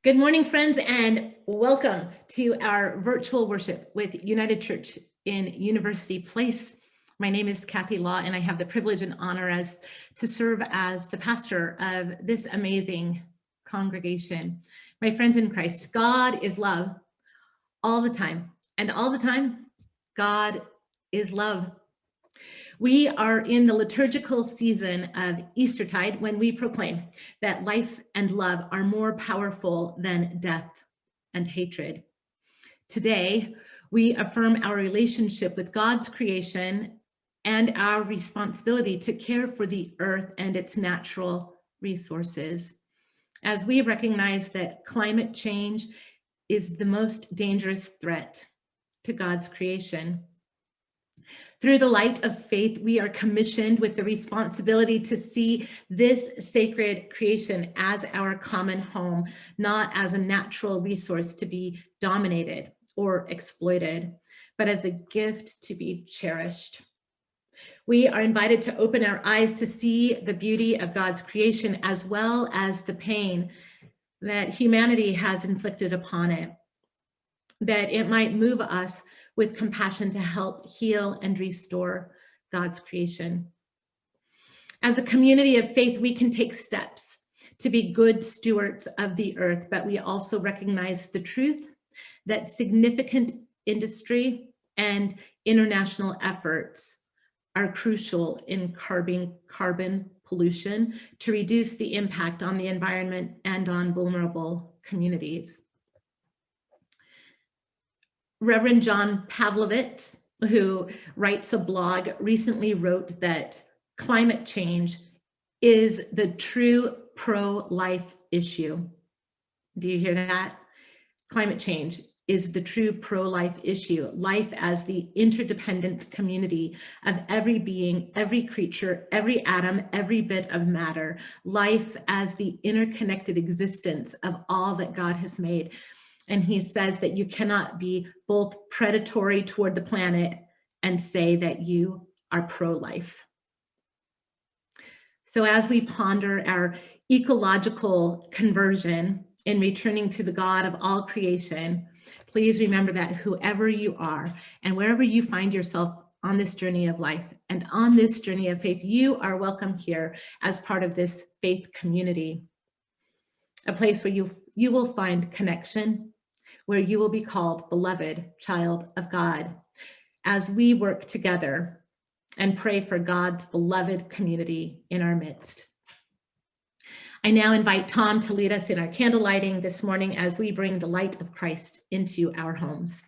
Good morning, friends, and welcome to our virtual worship with United Church in University Place. My name is Cathy Law, and I have the privilege and honor to serve as the pastor of this amazing congregation. My friends in Christ, God is love all the time, and all the time, God is love. We are in the liturgical season of Eastertide when we proclaim that life and love are more powerful than death and hatred. Today, we affirm our relationship with God's creation and our responsibility to care for the earth and its natural resources. As we recognize that climate change is the most dangerous threat to God's creation. Through the light of faith, we are commissioned with the responsibility to see this sacred creation as our common home, not as a natural resource to be dominated or exploited, but as a gift to be cherished. We are invited to open our eyes to see the beauty of God's creation as well as the pain that humanity has inflicted upon it, that it might move us with compassion to help heal and restore God's creation. As a community of faith, we can take steps to be good stewards of the earth, but we also recognize the truth that significant industry and international efforts are crucial in curbing carbon pollution to reduce the impact on the environment and on vulnerable communities. Reverend John Pavlovitz, who writes a blog, recently wrote that climate change is the true pro-life issue. Do you hear that? Climate change is the true pro-life issue. Life as the interdependent community of every being, every creature, every atom, every bit of matter. Life as the interconnected existence of all that God has made. And he says that you cannot be both predatory toward the planet and say that you are pro-life. So as we ponder our ecological conversion in returning to the God of all creation, please remember that whoever you are and wherever you find yourself on this journey of life and on this journey of faith, you are welcome here as part of this faith community, a place where you will find connection, where you will be called beloved child of God, as we work together and pray for God's beloved community in our midst. I now invite Tom to lead us in our candle lighting this morning as we bring the light of Christ into our homes.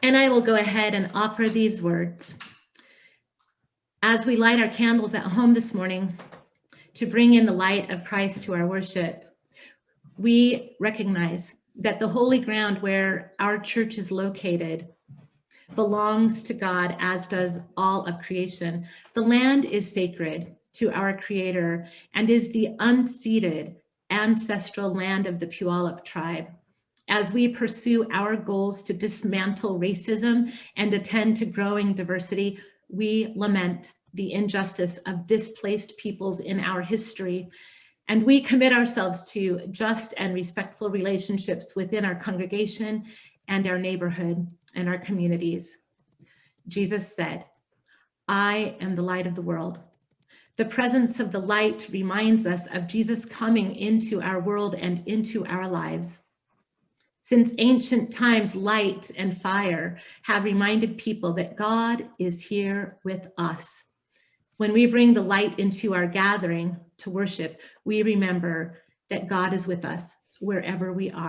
And I will go ahead and offer these words. As we light our candles at home this morning to bring in the light of Christ to our worship, we recognize that the holy ground where our church is located belongs to God, as does all of creation. The land is sacred to our Creator and is the unceded ancestral land of the Puyallup tribe. As we pursue our goals to dismantle racism and attend to growing diversity, we lament the injustice of displaced peoples in our history, and we commit ourselves to just and respectful relationships within our congregation and our neighborhood and our communities. Jesus said, "I am the light of the world." The presence of the light reminds us of Jesus coming into our world and into our lives. Since ancient times, light and fire have reminded people that God is here with us. When we bring the light into our gathering to worship, we remember that God is with us wherever we are.